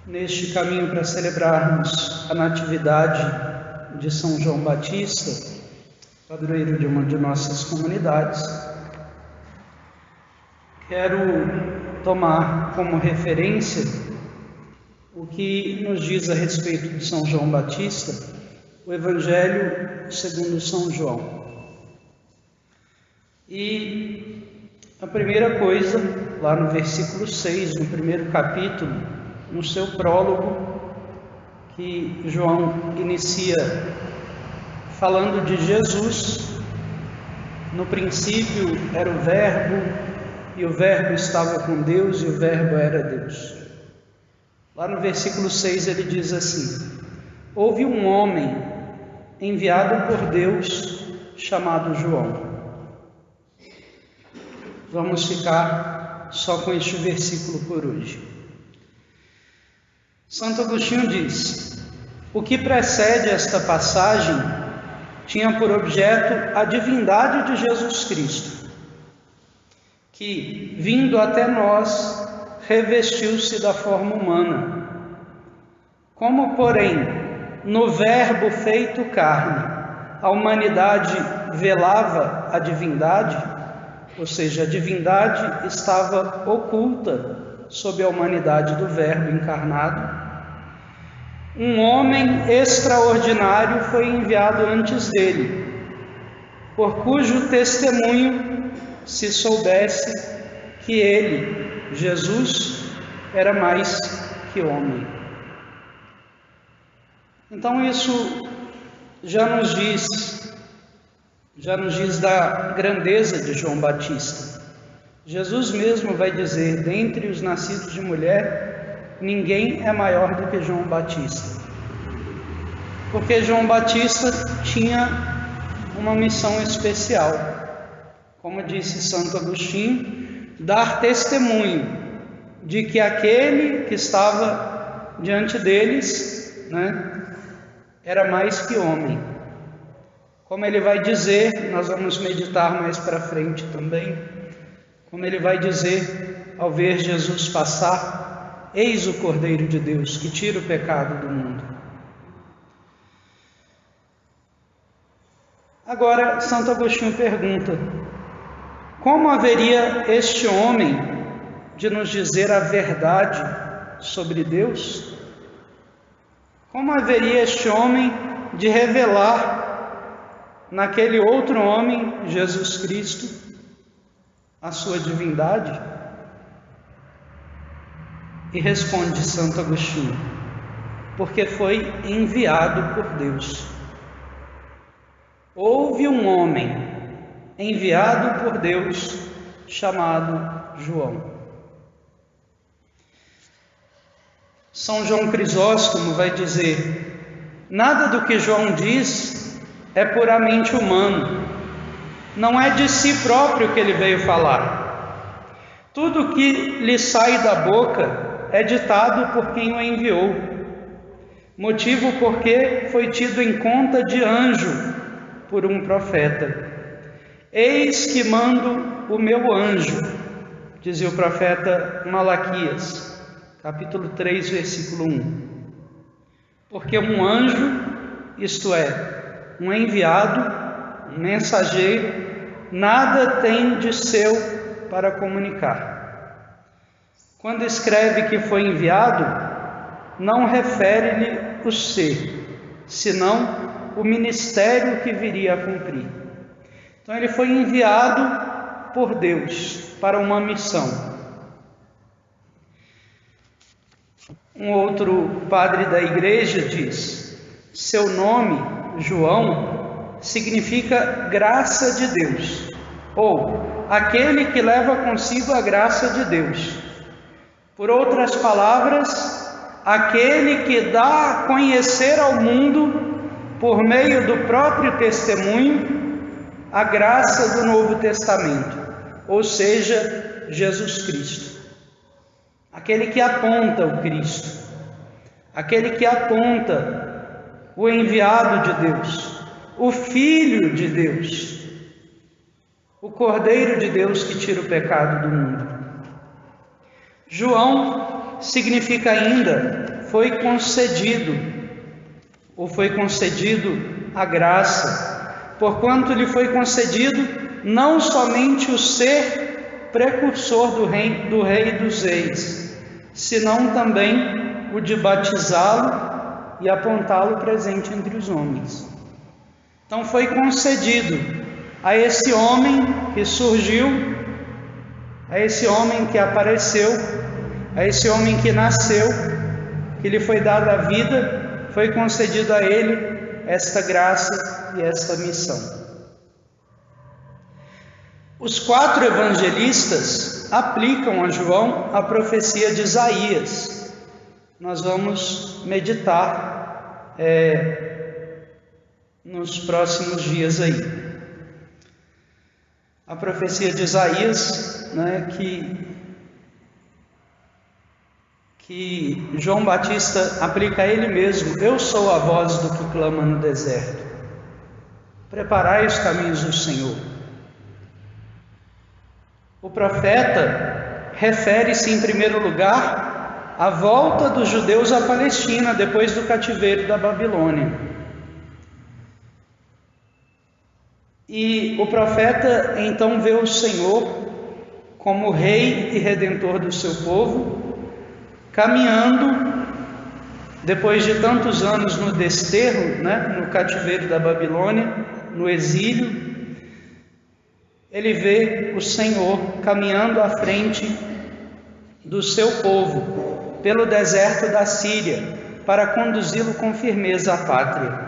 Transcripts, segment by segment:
Neste caminho para celebrarmos a Natividade de São João Batista, padroeiro de uma de nossas comunidades, quero tomar como referência o que nos diz a respeito de São João Batista, o Evangelho segundo São João. E a primeira coisa, lá no versículo 6, no primeiro capítulo, no seu prólogo, que João inicia falando de Jesus. No princípio era o Verbo, e o Verbo estava com Deus, e o Verbo era Deus. Lá no versículo 6 ele diz assim: houve um homem enviado por Deus chamado João. Vamos ficar só com este versículo por hoje. Santo Agostinho diz: o que precede esta passagem tinha por objeto a divindade de Jesus Cristo, que, vindo até nós, revestiu-se da forma humana. Como, porém, no Verbo feito carne, a humanidade velava a divindade, ou seja, a divindade estava oculta sob a humanidade do Verbo encarnado, um homem extraordinário foi enviado antes dele, por cujo testemunho se soubesse que ele, Jesus, era mais que homem. Então isso já nos diz da grandeza de João Batista. Jesus mesmo vai dizer: dentre os nascidos de mulher, ninguém é maior do que João Batista. Porque João Batista tinha uma missão especial, como disse Santo Agostinho, dar testemunho de que aquele que estava diante deles, era mais que homem. Como ele vai dizer, nós vamos meditar mais para frente também, como ele vai dizer ao ver Jesus passar: eis o Cordeiro de Deus que tira o pecado do mundo. Agora, Santo Agostinho pergunta: como haveria este homem de nos dizer a verdade sobre Deus? Como haveria este homem de revelar naquele outro homem, Jesus Cristo, a sua divindade? E responde Santo Agostinho: porque foi enviado por Deus. Houve um homem enviado por Deus chamado João. São João Crisóstomo vai dizer: nada do que João diz é puramente humano. Não é de si próprio que ele veio falar. Tudo que lhe sai da boca é ditado por quem o enviou, motivo porque foi tido em conta de anjo por um profeta. Eis que mando o meu anjo, dizia o profeta Malaquias, capítulo 3, versículo 1. Porque um anjo, isto é, um enviado, um mensageiro, nada tem de seu para comunicar. Quando escreve que foi enviado, não refere-lhe o ser, senão o ministério que viria a cumprir. Então ele foi enviado por Deus para uma missão. Um outro padre da igreja diz: seu nome, João, significa graça de Deus, ou aquele que leva consigo a graça de Deus. Por outras palavras, aquele que dá a conhecer ao mundo, por meio do próprio testemunho, a graça do Novo Testamento, ou seja, Jesus Cristo. Aquele que aponta o Cristo, aquele que aponta o enviado de Deus, o Filho de Deus, o Cordeiro de Deus que tira o pecado do mundo. João significa ainda foi concedido a graça, porquanto lhe foi concedido não somente o ser precursor do Rei dos Reis, senão também o de batizá-lo e apontá-lo presente entre os homens. Então foi concedido a esse homem que surgiu, a esse homem que apareceu, a esse homem que nasceu, que lhe foi dada a vida, foi concedido a ele esta graça e esta missão. Os 4 evangelistas aplicam a João a profecia de Isaías. Nós vamos meditar nos próximos dias aí. A profecia de Isaías, né, que João Batista aplica a ele mesmo: eu sou a voz do que clama no deserto, preparai os caminhos do Senhor. O profeta refere-se em primeiro lugar à volta dos judeus à Palestina depois do cativeiro da Babilônia. E o profeta então vê o Senhor como rei e redentor do seu povo, caminhando, depois de tantos anos no desterro, no cativeiro da Babilônia, no exílio. Ele vê o Senhor caminhando à frente do seu povo pelo deserto da Síria para conduzi-lo com firmeza à pátria.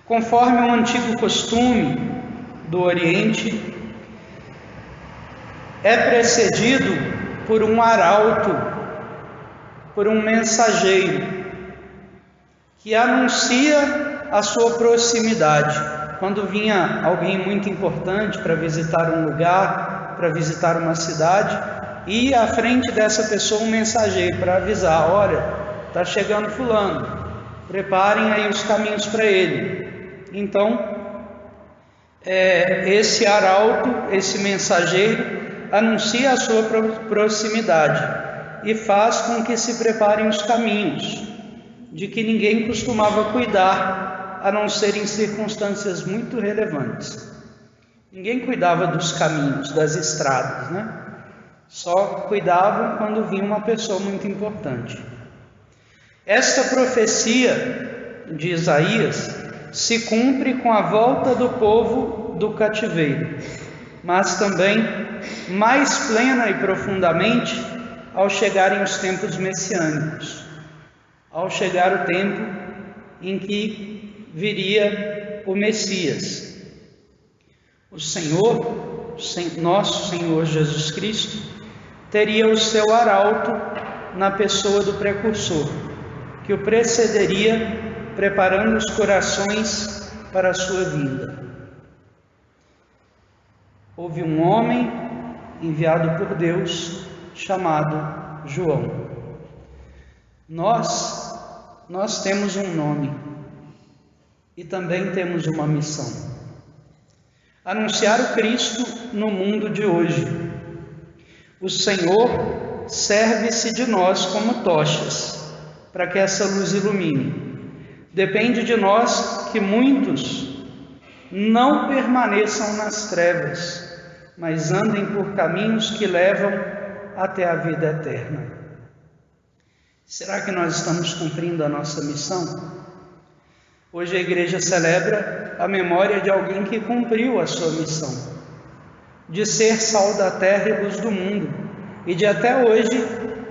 Conforme o antigo costume do Oriente, é precedido por um arauto, por um mensageiro, que anuncia a sua proximidade. Quando vinha alguém muito importante para visitar um lugar, para visitar uma cidade, ia à frente dessa pessoa um mensageiro para avisar: olha, está chegando fulano, preparem aí os caminhos para ele. Então, esse arauto, esse mensageiro, anuncia a sua proximidade e faz com que se preparem os caminhos, de que ninguém costumava cuidar, a não ser em circunstâncias muito relevantes. Ninguém cuidava dos caminhos, das estradas, Só cuidavam quando vinha uma pessoa muito importante. Esta profecia de Isaías se cumpre com a volta do povo do cativeiro, mas também mais plena e profundamente ao chegarem os tempos messiânicos, ao chegar o tempo em que viria o Messias. O Senhor, nosso Senhor Jesus Cristo, teria o seu arauto na pessoa do precursor, que o precederia, preparando os corações para a sua vinda. Houve um homem enviado por Deus, chamado João. Nós temos um nome e também temos uma missão: anunciar o Cristo no mundo de hoje. O Senhor serve-se de nós como tochas para que essa luz ilumine. Depende de nós que muitos não permaneçam nas trevas, mas andem por caminhos que levam até a vida eterna. Será que nós estamos cumprindo a nossa missão? Hoje a igreja celebra a memória de alguém que cumpriu a sua missão, de ser sal da terra e luz do mundo, e de até hoje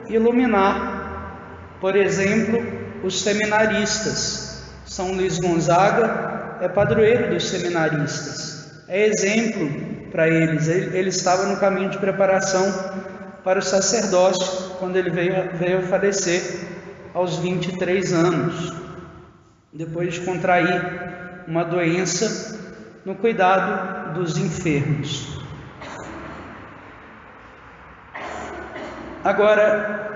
iluminar, por exemplo, os seminaristas. São Luís Gonzaga é padroeiro dos seminaristas, é exemplo para eles. Ele estava no caminho de preparação para o sacerdócio quando ele veio a falecer aos 23 anos, depois de contrair uma doença no cuidado dos enfermos. Agora,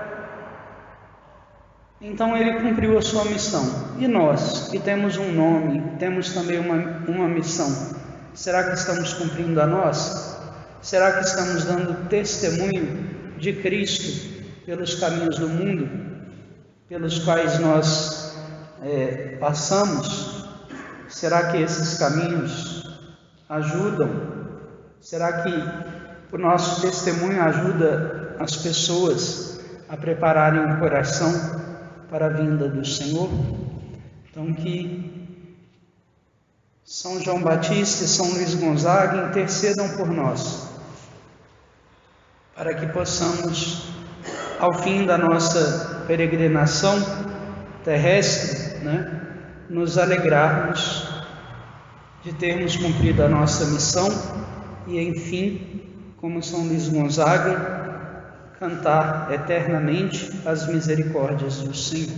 então ele cumpriu a sua missão. E nós, que temos um nome, temos também uma missão, será que estamos cumprindo a nossa? Será que estamos dando testemunho de Cristo pelos caminhos do mundo? pelos quais nós passamos, será que esses caminhos ajudam? Será que o nosso testemunho ajuda as pessoas a prepararem o coração para a vinda do Senhor? Então, que São João Batista e São Luís Gonzaga intercedam por nós, para que possamos, ao fim da nossa peregrinação terrestre, nos alegrarmos de termos cumprido a nossa missão e, enfim, como São Luís Gonzaga, cantar eternamente as misericórdias do Senhor.